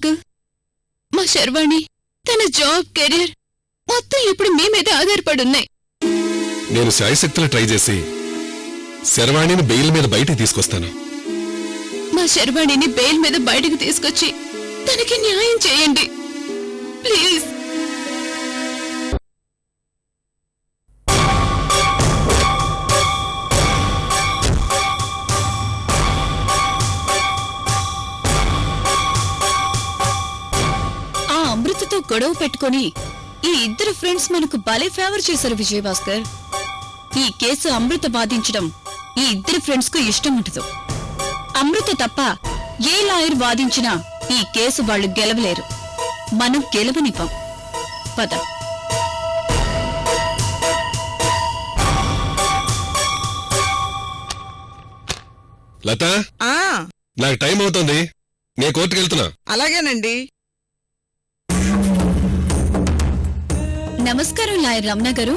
Work, మా శర్వాణి, తన job, career మొత్తం ఇప్పుడు మీ మీద ఆధారపడున్నాయి. నేను శాయశక్తులు ట్రై చేసి శర్వాణిని బెయిల్ మీద బయటికి తీసుకొస్తాను. మా శర్వాణిని బెయిల్ మీద బయటకు తీసుకొచ్చి తనకి న్యాయం చేయండి ప్లీజ్. ఆ అమృతతో గొడవ పెట్టుకుని ఈ ఇద్దరు ఫ్రెండ్స్ మనకు భలే ఫేవర్ చేశారు విజయభాస్కర్. ఈ కేసు అమృత వాదించడం ఈ ఇద్దరు ఫ్రెండ్స్ కు ఇష్టం ఉండదు. అమృత తప్ప ఏ లాయర్ వాదించినా ఈ కేసు వాళ్ళు గెలవలేరు. మనం గెలవనివ్వం. పద. లత, నాకు టైం అవుతుంది, నే కోర్టుకు వెళ్తున్నా. అలాగేనండి. నమస్కారం లాయర్ రమణ గారు.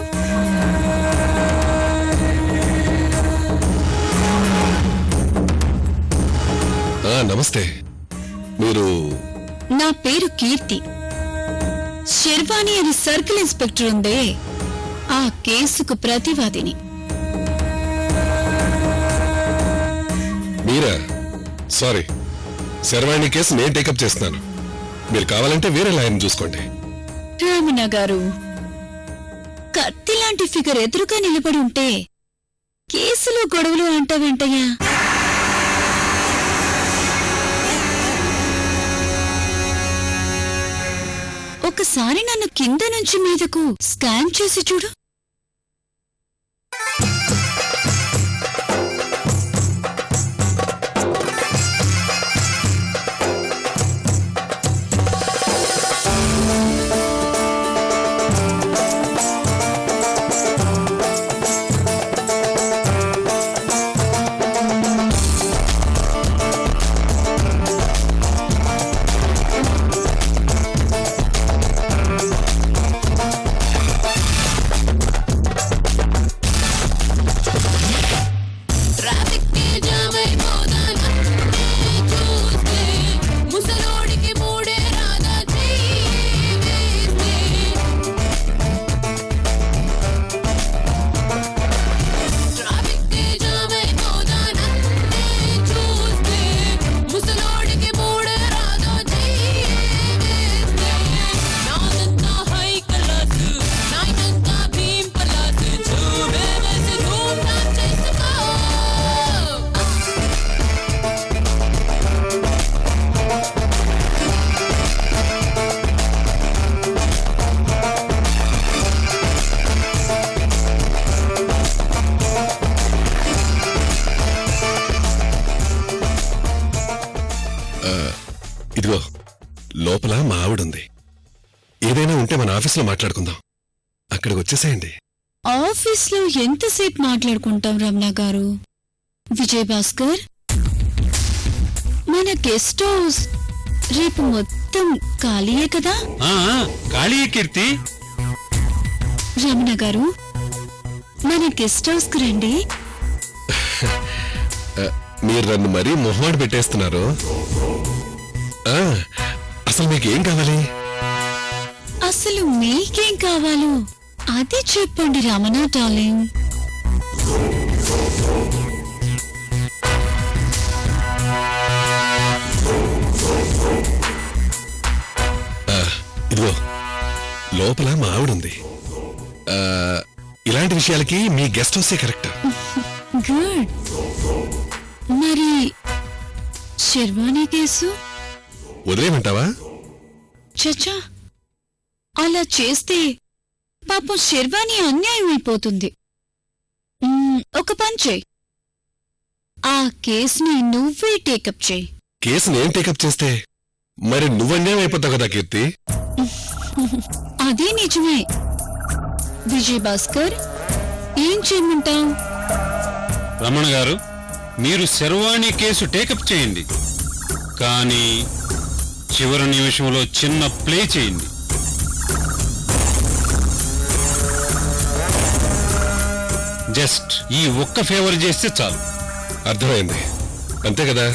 నమస్తే. మీరు? నా పేరు కీర్తి. శర్వాణి అని సర్కిల్ ఇన్స్పెక్టర్ ఉందే, ఆ కేసుకు ప్రతివాదిని. మీరా? సారీ, శర్వాణి కేసు నేను టేకప్ చేస్తున్నాను. మీరు కావాలంటే వేరే లాయర్ని చూసుకోండి. రమణ గారు, కత్తి లాంటి ఫిగర్ ఎదురుగా నిలబడి ఉంటే కేసులో గొడవలు అంటావేంటయ్యా? ఒకసారి నన్ను కింద నుంచి మీదకు స్కాన్ చేసి చూడు. ఇదిగో లోపల మా ఆవిడుంది. ఏదైనా ఉంటే మన ఆఫీస్లో మాట్లాడుకుందాం. అక్కడికి వచ్చేసేయండి. ఆఫీస్లో ఎంతసేపు మాట్లాడుకుంటాం రమణ గారు? విజయభాస్కర్, మన గెస్ట్ హౌస్ రేపు మొత్తం ఖాళీయే కదా? ఖాళీయే కీర్తి. రమణ గారు, మన గెస్ట్ హౌస్ కు రండి. మీరు నన్ను మరీ మొహమాట పెట్టేస్తున్నారు. అసలు మీకేం కావాలి? అసలు మీకేం కావాలో అది చెప్పండి రమణ డార్లింగ్. ఇదిగో లోపల మా ఆవిడుంది. ఇలాంటి విషయాలకి మీ గెస్ట్ హౌసే కరెక్ట్. గుడ్. మరి శర్వాణి కేసు వదిలేమంటావా? చచ్చా, అలా చేస్తే పాపం శర్వాణి అన్యాయం అయిపోతుంది. ఒక పని చేయి, ఆ కేసుని నువ్వే టేకప్ చేయి. కేసు నేను టేకప్ చేస్తే మరి నువ్వన్యాయం అయిపోతావు కదా కీర్తి. అదే నిజమే. విజయభాస్కర్, ఏం చేయమంటావు? రమణ గారు, మీరు శర్వాణి కేసు టేకప్ చేయండి, కానీ చివరి నిమిషంలో చిన్న ప్లే చేయండి. జస్ట్ ఈ ఒక్క ఫేవర్ చేస్తే చాలు. అర్థమైంది, అంతే కదా?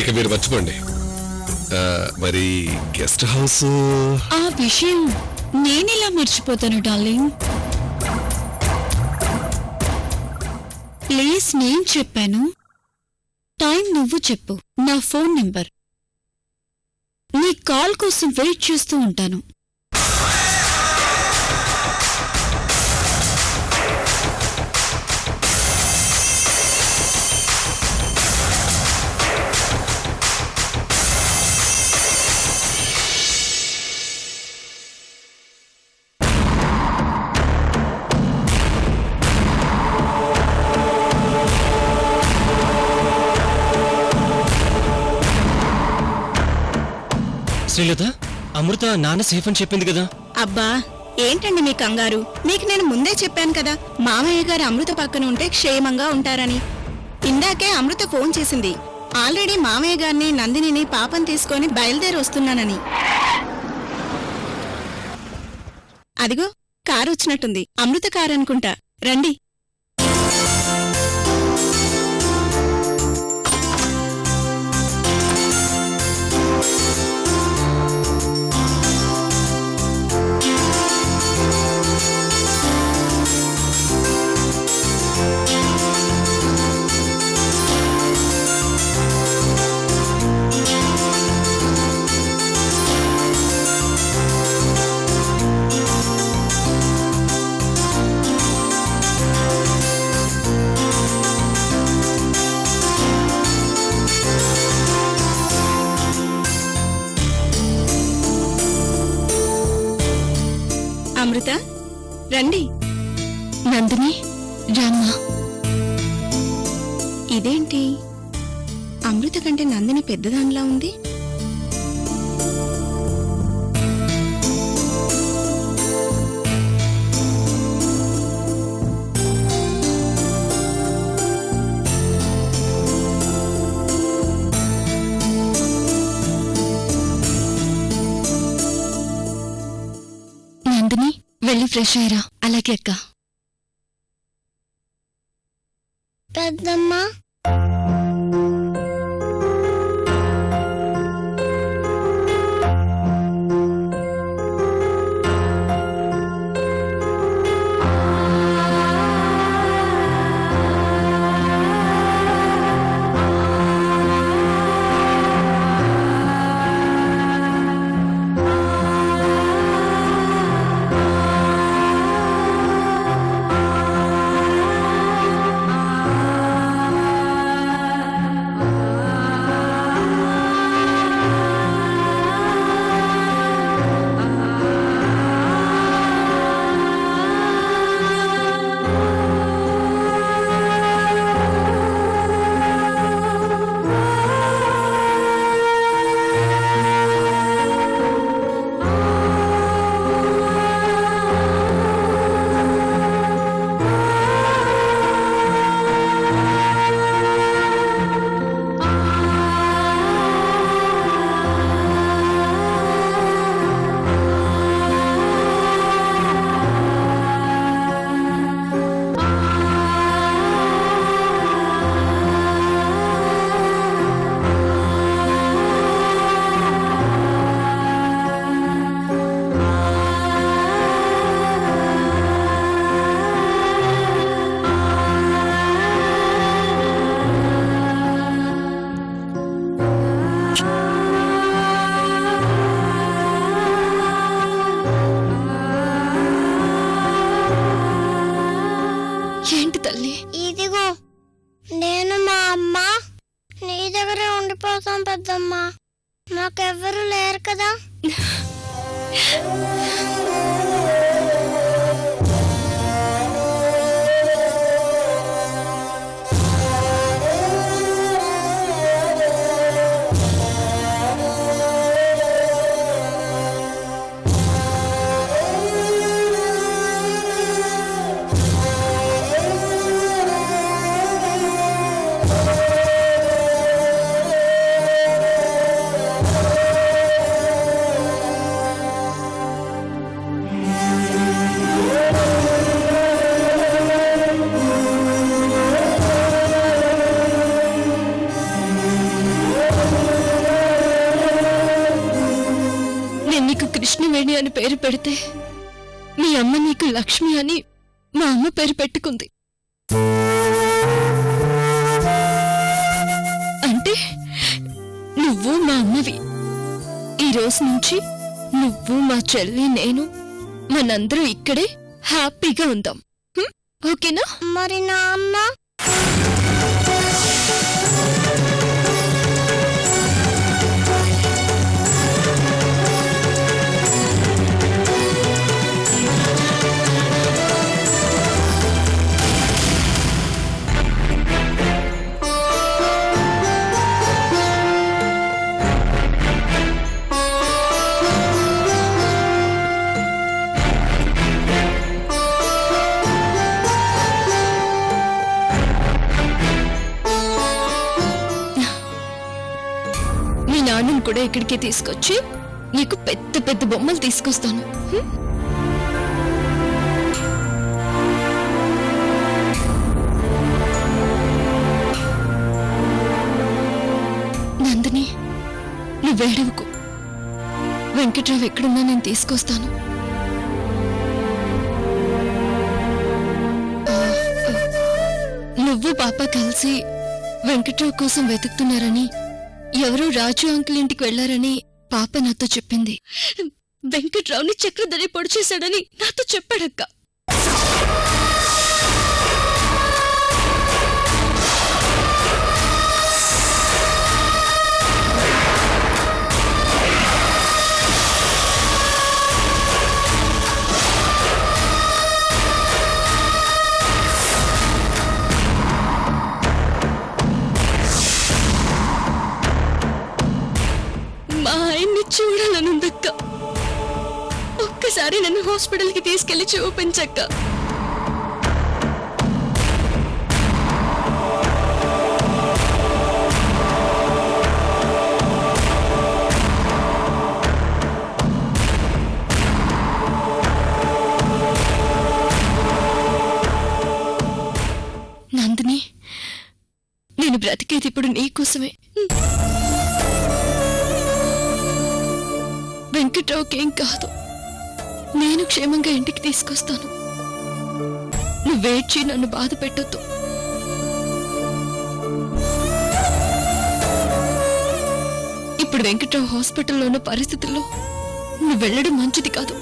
ఇక మీరు మర్చిపోండి. మరి గెస్ట్ హౌస్ ఆ విషయం నేనెలా మర్చిపోతాను డార్లింగ్. ప్లీజ్ నేను చెప్పాను, టైం నువ్వు చెప్పు. నా ఫోన్ నెంబర్. నీ కాల్ కోసం వెయిట్ చేస్తూ ఉంటాను. శ్రీలత, అమృత నాన్న సేఫ్ అని చెప్పింది కదా. అబ్బా ఏంటండి మీ కంగారు? మీకు నేను ముందే చెప్పాను కదా, మామయ్య గారు అమృత పక్కన ఉంటే క్షేమంగా ఉంటారని. ఇందాకే అమృత ఫోన్ చేసింది, ఆల్రెడీ మామయ్య గారిని నందినిని పాపం తీసుకొని బయలుదేరి వస్తున్నానని. అదిగో కారు వచ్చినట్టుంది, అమృత కారు అనుకుంటా. రండి. అమృత రండి. నందిని రామ్మా. ఇదేంటి, అమృత కంటే నందిని పెద్దదానిలా ఉంది? నందిని వెళ్ళి ఫ్రెష్ అయ్యరా. అలాగే అక్క. పెద్దమ్మా, ఏంటి తల్లి? ఇదిగో నేను మా అమ్మ నీ దగ్గరే ఉండిపోతాం పెద్దమ్మా, మాకెవ్వరూ లేరు కదా. నేను నీకు కృష్ణవేణి అని పేరు పెడితే మీ అమ్మ నీకు లక్ష్మి అని మా అమ్మ పేరు పెట్టుకుంది. అంటే నువ్వు మా అమ్మవి. ఈ రోజు నుంచి నువ్వు మా చెల్లి నేను మనందరూ ఇక్కడే హ్యాపీగా ఉందాం. ఓకేనా? మరి నాన్న? నాన్నను కూడా ఇక్కడికి తీసుకొచ్చి నీకు పెద్ద పెద్ద బొమ్మలు తీసుకొస్తాను. నందిని, నువ్వేడవకు. వెంకట్రావు ఎక్కడున్నా నేను తీసుకొస్తాను. నువ్వు పాప కలిసి వెంకట్రావు కోసం వెతుకుతున్నారని, ఎవరో రాజు అంకుల్ ఇంటికి వెళ్లారని పాప నాతో చెప్పింది. వెంకట్రావుని చక్రధరి పొడి చేశాడని నాతో చెప్పాడక్క. మా ఆయన్ని చూడాలనుందక్క. ఒక్కసారి నన్ను హాస్పిటల్కి తీసుకెళ్లి చూపించక్క. నందిని, నేను బ్రతికేది ఇప్పుడు నీకోసమే. వెంకట్రావుకేం కాదు, నేను క్షేమంగా ఇంటికి తీసుకొస్తాను. నువ్వేడ్చి నన్ను బాధ పెట్టొద్దు. ఇప్పుడు వెంకట్రావు హాస్పిటల్లో ఉన్న పరిస్థితుల్లో నువ్వు వెళ్ళడం మంచిది కాదు.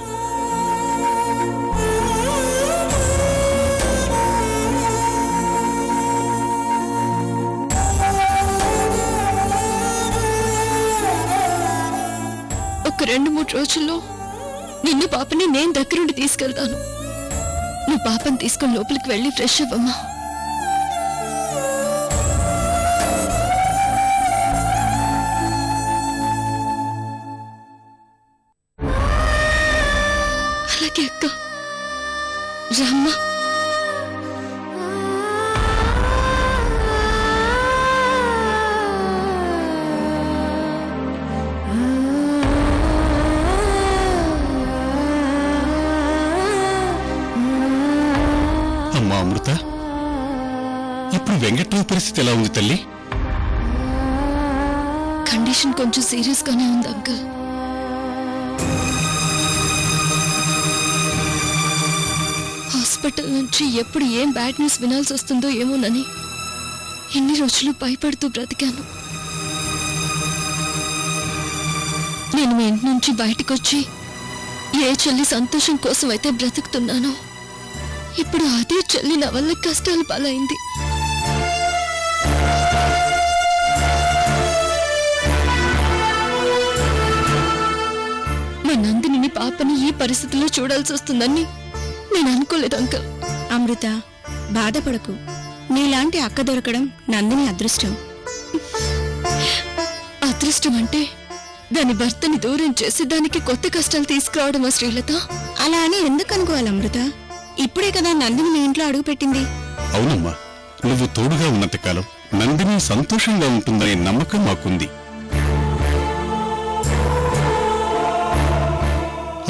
ఒక 2-3 రోజుల్లో నిన్ను పాపని నేను దగ్గరుండి తీసుకెళ్తాను. నువ్వు పాపని తీసుకుని లోపలికి వెళ్ళి ఫ్రెష్ అవ్వమ్మా. అలాగే అక్క, రామ్మా. అమ్మా అమృత, ఇప్పుడు వెంకట్రావు పరిస్థితి ఎలా ఉంది తల్లి? కండిషన్ కొంచెం సీరియస్ గానే ఉంది అంకుల్. హాస్పిటల్ నుంచి ఎప్పుడు ఏం బ్యాడ్ న్యూస్ వినాల్సి వస్తుందో ఏమోనని ఎన్ని రోజులు భయపడుతూ బ్రతికాను. నేను మీ ఇంటి నుంచి బయటకొచ్చి ఏ చెల్లి సంతోషం కోసం అయితే బ్రతుకుతున్నానో, ఇప్పుడు అదే చెల్లి నా వల్ల కష్టాలు పాలైంది. మా నందిని పాపని ఈ పరిస్థితిలో చూడాల్సి వస్తుందని నేను అనుకోలేదు అంకుల్. అమృత, బాధపడకు. నీలాంటి అక్క దొరకడం నందిని అదృష్టం. అదృష్టం అంటే దాని భర్తని దూరం చేసి దానికి కొత్త కష్టాలు తీసుకురావడమా శ్రీలత? అలా అని ఎందుకు అనుకోవాలి అమృత? ఇప్పుడే కదా నందిని మీ ఇంట్లో అడుగుపెట్టింది. అవునమ్మా, నువ్వు తోడుగా ఉన్నంతకాలం నందిని సంతోషంగా ఉంటుందనే నమ్మకం మాకుంది.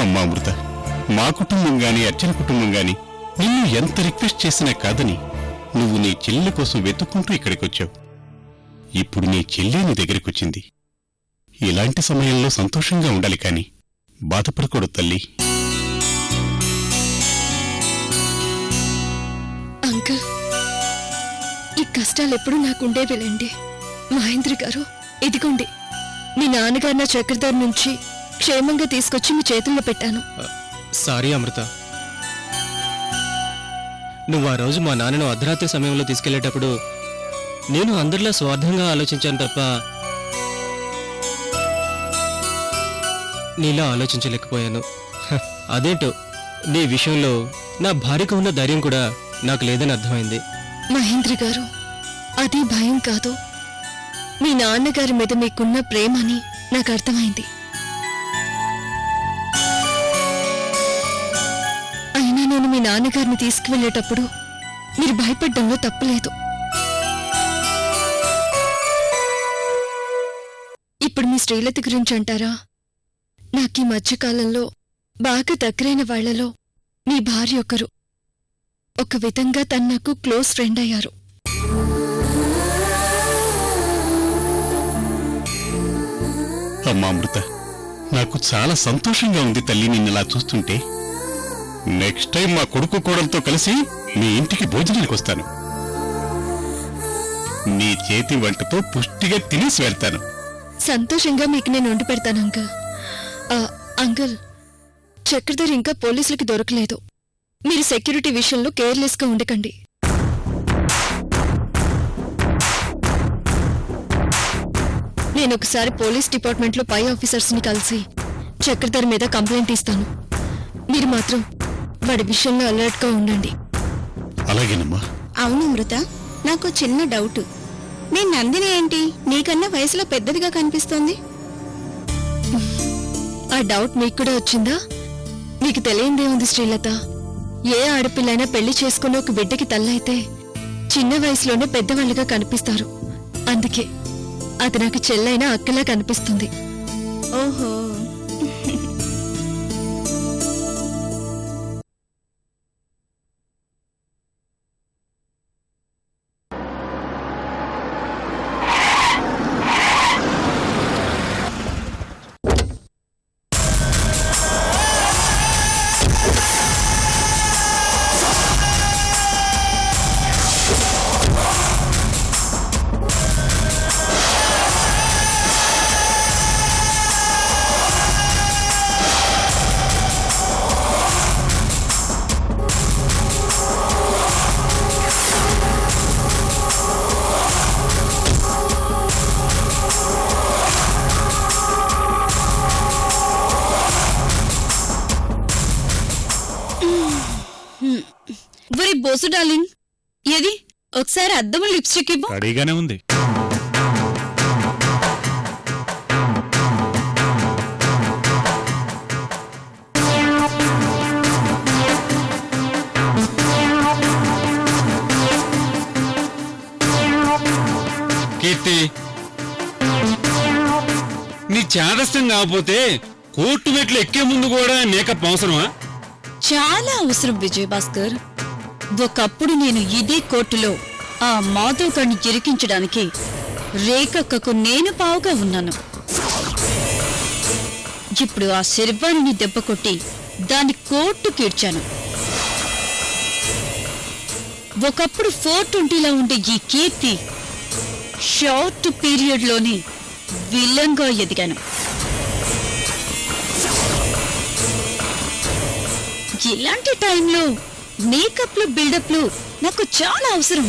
అమ్మా అమృత, మా కుటుంబం గాని అర్చన కుటుంబం గాని నిన్ను ఎంత రిక్వెస్ట్ చేసినా కాదని నువ్వు నీ చెల్లెల కోసం వెతుక్కుంటూ ఇక్కడికొచ్చావు. ఇప్పుడు నీ చెల్లె నీ దగ్గరికొచ్చింది. ఇలాంటి సమయంలో సంతోషంగా ఉండాలి కాని బాధపడకూడదు తల్లి. అంకుల్, ఈ కష్టాలెప్పుడు నాకుండేవిలేండి. మహేంద్ర గారు, ఇదిగోండి మీ నాన్నగారు నా చక్రధర్ నుంచి క్షేమంగా తీసుకొచ్చి మీ చేతుల్లో పెట్టాను. సారీ అమృత, నువ్వు ఆ రోజు మా నాన్నను అర్ధరాత్రి సమయంలో తీసుకెళ్లేటప్పుడు నేను అందరిలా స్వార్థంగా ఆలోచించాను తప్ప నీలా ఆలోచించలేకపోయాను. అదేంటో నీ విషయంలో నా భార్యకు ఉన్న ధైర్యం కూడా నాకు లేదని అర్థమైంది. మహేంద్ర గారు, అది భయం కాదు, మీ నాన్నగారి మీద మీకున్న ప్రేమని నాకు అర్థమైంది. అయినా నేను మీ నాన్నగారిని తీసుకువెళ్ళేటప్పుడు మీరు భయపడ్డంలో తప్పులేదు. ఇప్పుడు మీ శ్రీలత గురించి అంటారా? నాకు ఈ మధ్యకాలంలో బాగా దగ్గరైన వాళ్లలో మీ భార్య ఒకరు. ఒక విధంగా తను నాకు క్లోజ్ ఫ్రెండ్ అయ్యారు. అమ్మా అమృత, నాకు చాలా సంతోషంగా ఉంది తల్లి నిన్నలా చూస్తుంటే. నెక్స్ట్ టైం మా కొడుకు కోడలతో కలిసి మీ ఇంటికి భోజనానికి వస్తాను. నీ చేతి వంటతో పుష్టిగా తినేసి వెళ్తాను. సంతోషంగా మీకు నేను వండి పెడతాను అంకుల్. అంకుల్, చక్రధర్ ఇంకా పోలీసులకి దొరకలేదు. మీరు సెక్యూరిటీ విషయంలో కేర్లెస్ గా ఉండకండి. నేను ఒకసారి పోలీస్ డిపార్ట్మెంట్లో పై ఆఫీసర్స్ ని కలిసి చక్రధర్ మీద కంప్లైంట్ ఇస్తాను. మీరు మాత్రం వాడి విషయంలో అలర్ట్ గా ఉండండి. అలాగేనమ్మా. అవును అమృత, నాకు చిన్న డౌట్. మీ నందిని ఏంటి నీకన్నా వయసులో పెద్దదిగా కనిపిస్తోంది? ఆ డౌట్ మీకు కూడా వచ్చిందా? మీకు తెలియందేముంది శ్రీలత, ఏ ఆడపిల్లైనా పెళ్లి చేసుకుని ఒక బిడ్డకి తల్లైతే చిన్న వయసులోనే పెద్దవాళ్ళుగా కనిపిస్తారు. అందుకే అది నాకు చెల్లైనా అక్కలా కనిపిస్తుంది. ఓహో. ఒరే బోసు డార్లింగ్, ఏది ఒకసారి అద్దము లిప్స్టిక్ ఇవ్వు. రెడీగానే ఉంది. కీర్తి, నీ చాదస్తం కాకపోతే కోర్టు మెట్లు ఎక్కే ముందు కూడా మేకప్ అవసరమా? చాలా అవసరం విజయ్ భాస్కర్. ఒకప్పుడు నేను ఇదే కోర్టులో ఆ మాధవ్ గారిని ఇరికించడానికి రేఖక్కకు నేను పావుగా ఉన్నాను. ఇప్పుడు ఆ శర్వాణిని దెబ్బ కొట్టి దాన్ని కోర్టు కీడ్చాను. ఒకప్పుడు 420లా ఉండే ఈ కీర్తి షార్ట్ పీరియడ్ లోని విలన్గా ఎదిగాను. ఇలాంటి టైంలో మేకప్లు బిల్డప్లు నాకు చాలా అవసరం.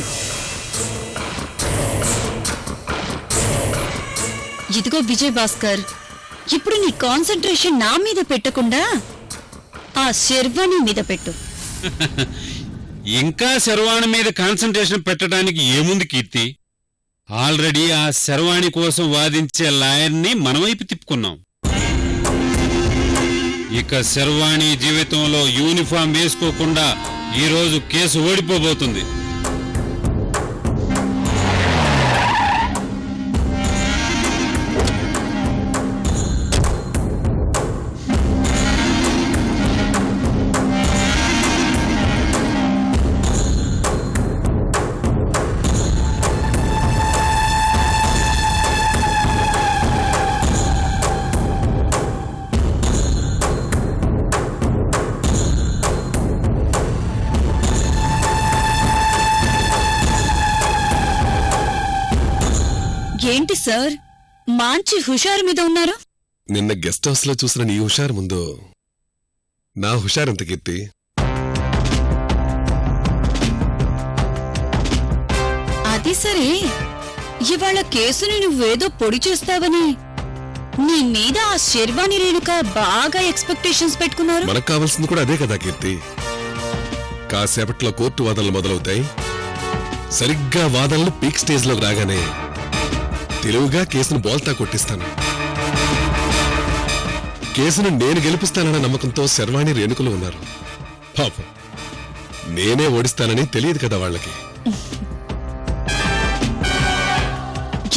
ఇదిగో విజయ్ భాస్కర్, ఇప్పుడు నీ కాన్సంట్రేషన్ నా మీద పెట్టకుండా ఆ శర్వాణి మీద పెట్టు. ఇంకా శర్వాణి మీద కాన్సంట్రేషన్ పెట్టడానికి ఏముంది కీర్తి? ఆల్రెడీ ఆ శర్వాణి కోసం వాదించే లాయర్ని మనవైపు తిప్పుకున్నాం. ఇక శర్వాణి జీవితంలో యూనిఫామ్ వేసుకోకుండా ఈరోజు కేసు ఓడిపోబోతుంది. ఏంటి సార్ మంచి హుషారు మీద ఉన్నారు? నిన్న గెస్ట్ హౌస్ లో చూసిన నీ హుషారు ముందు నా హుషారెంత కీర్తి? అది సరే, ఇవాళ కేసుని నువ్వేదో పొడి చేస్తావని నీ మీద ఆ శర్వాణి రేణుక బాగా ఎక్స్పెక్టేషన్స్ పెట్టుకున్నారు. మనకు కావాల్సింది కూడా అదే కదా కీర్తి. కాసేపట్లో కోర్టు వాదనలు మొదలవుతాయి. సరిగ్గా వాదనలు పీక్ స్టేజ్ లోకి రాగానే తెలివిగా కేసును బోల్తా కొట్టిస్తాను. కేసును నేను గెలిపిస్తానన్న నమ్మకంతో శర్వాణి రేణుకలు ఉన్నారు. పాపం నేనే ఓడిస్తానని తెలియదు కదా వాళ్ళకి.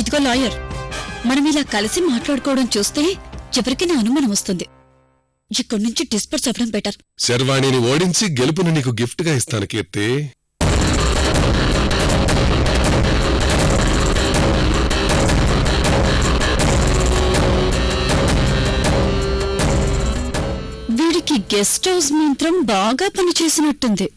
ఇదిగో లాయర్, మనం ఇలా కలిసి మాట్లాడుకోవడం చూస్తే ఎవరికైనా అనుమానం వస్తుంది. ఇక్కడి నుంచి డిస్పర్స్ అవ్వడం బెటర్. శర్వాణిని ఓడించి గెలుపును నీకు గిఫ్ట్ గా ఇస్తాను కీర్తి. వీడికి గెస్ట్ హౌస్ మంత్రం బాగా పనిచేసినట్టుంది.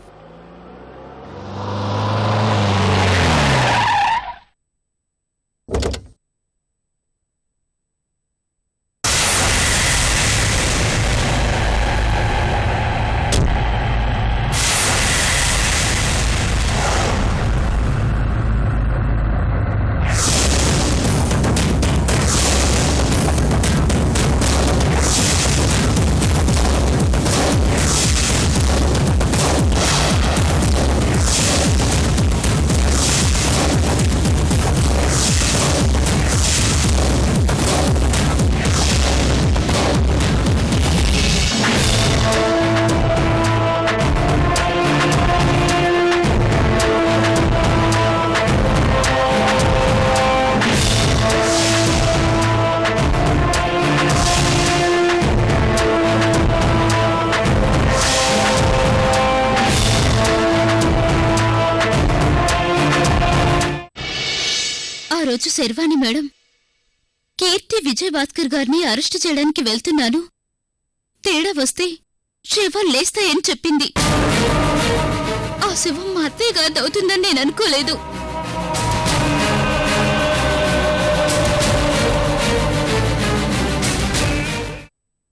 ఆ రోజు శర్వాణి మేడం, కీర్తి విజయ్ భాస్కర్ గారిని అరెస్టు చేయడానికి వెళ్తున్నాను, తేడా వస్తే శవం లేస్తాయని చెప్పింది. ఆ శవం మా అత్తయ్య గారిది అవుతుందని నేను అనుకోలేదు.